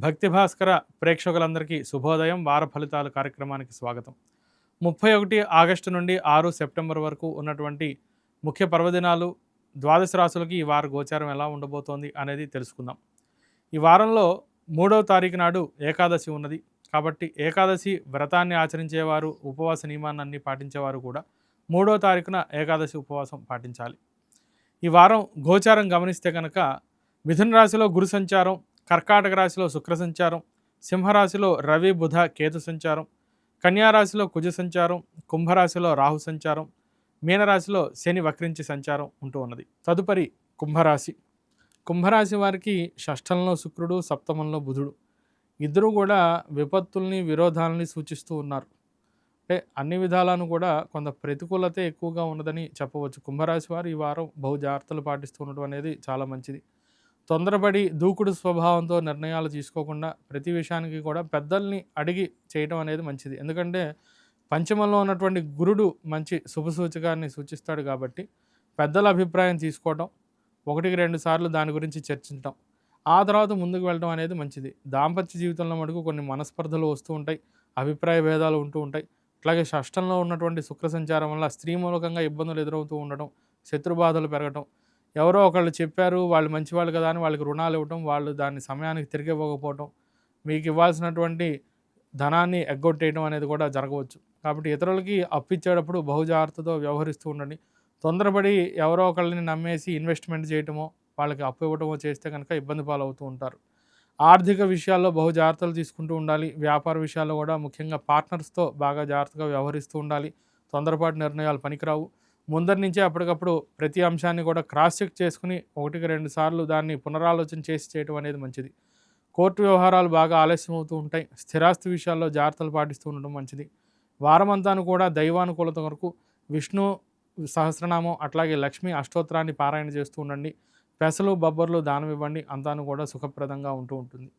భక్తి భాస్కర ప్రేక్షకులందరికీ శుభోదయం. వార ఫలితాలు కార్యక్రమానికి స్వాగతం. 31 ఆగస్టు నుండి 6 సెప్టెంబర్ వరకు ఉన్నటువంటి ముఖ్య పర్వదినాలు, ద్వాదశ రాశులకి ఈ వార గోచారం ఎలా ఉండబోతోంది అనేది తెలుసుకుందాం. ఈ వారంలో 3వ తారీఖు నాడు ఏకాదశి ఉన్నది. కాబట్టి ఏకాదశి వ్రతాన్ని ఆచరించేవారు, ఉపవాస నియమాన్ని పాటించేవారు కూడా 3వ తారీఖున ఏకాదశి ఉపవాసం పాటించాలి. ఈ వారం గోచారం గమనిస్తే కనుక మిథున రాశిలో గురు సంచారం, కర్కాటక రాశిలో శుక్ర సంచారం, సింహరాశిలో రవి బుధ కేతు సంచారం, కన్యారాశిలో కుజ సంచారం, కుంభరాశిలో రాహు సంచారం, మీనరాశిలో శని వక్రించి సంచారం ఉంటూ ఉన్నది. తదుపరి కుంభరాశి. కుంభరాశి వారికి షష్ఠంలో శుక్రుడు, సప్తమంలో బుధుడు, ఇద్దరు కూడా విపత్తుల్ని, విరోధాలని సూచిస్తూ ఉన్నారు. అంటే అన్ని విధాలను కూడా కొంత ప్రతికూలత ఎక్కువగా ఉన్నదని చెప్పవచ్చు. కుంభరాశి వారు ఈ వారం బహు జాగ్రత్తలు పాటిస్తూ ఉండడం అనేది చాలా మంచిది. తొందరపడి దూకుడు స్వభావంతో నిర్ణయాలు తీసుకోకుండా ప్రతి విషయానికి కూడా పెద్దల్ని అడిగి చేయడం అనేది మంచిది. ఎందుకంటే పంచమంలో ఉన్నటువంటి గురుడు మంచి శుభసూచకాన్ని సూచిస్తాడు కాబట్టి పెద్దల అభిప్రాయం తీసుకోవడం, 1-2 సార్లు దాని గురించి చర్చించడం, ఆ తర్వాత ముందుకు వెళ్ళడం అనేది మంచిది. దాంపత్య జీవితంలో మటుకు కొన్ని మనస్పర్ధలు వస్తూ ఉంటాయి, అభిప్రాయ భేదాలు ఉంటూ ఉంటాయి. అట్లాగే షష్టంలో ఉన్నటువంటి శుక్ర సంచారం వల్ల స్త్రీ మూలకంగా ఇబ్బందులు ఎదురవుతూ ఉండడం, శత్రుబాధలు పెరగటం, ఎవరో ఒకళ్ళు చెప్పారు వాళ్ళు మంచివాళ్ళు కదా అని వాళ్ళకి రుణాలు ఇవ్వటం, వాళ్ళు దాన్ని సమయానికి తిరిగి ఇవ్వకపోవటం, మీకు ఇవ్వాల్సినటువంటి ధనాన్ని ఎగ్గొట్టేయడం అనేది కూడా జరగవచ్చు. కాబట్టి ఇతరులకి అప్పిచ్చేటప్పుడు బహుజాగ్రత్తతో వ్యవహరిస్తూ ఉండండి. తొందరపడి ఎవరో ఒకళ్ళని నమ్మేసి ఇన్వెస్ట్మెంట్ చేయటమో, వాళ్ళకి అప్పు ఇవ్వటమో చేస్తే కనుక ఇబ్బంది పాలవుతూ ఉంటారు. ఆర్థిక విషయాల్లో బహు జాగ్రత్తలు తీసుకుంటూ ఉండాలి. వ్యాపార విషయాల్లో కూడా ముఖ్యంగా పార్ట్నర్స్తో బాగా జాగ్రత్తగా వ్యవహరిస్తూ ఉండాలి. తొందరపాటు నిర్ణయాలు పనికిరావు. ముందరి నుంచే అప్పటికప్పుడు ప్రతి అంశాన్ని కూడా క్రాస్ చెక్ చేసుకుని 1-2 సార్లు దాన్ని పునరాలోచన చేసి చేయడం అనేది మంచిది. కోర్టు వ్యవహారాలు బాగా ఆలస్యం అవుతూ ఉంటాయి. స్థిరాస్తి విషయాల్లో జాగ్రత్తలు పాటిస్తూ ఉండడం మంచిది. వారమంతాను కూడా దైవానుకూలత వరకు విష్ణు సహస్రనామం, అట్లాగే లక్ష్మీ అష్టోత్తరాన్ని పారాయణ చేస్తూ ఉండండి. పెసలు, బొబ్బర్లు దానం ఇవ్వండి. అంతాను కూడా సుఖప్రదంగా ఉంటూ ఉంటుంది.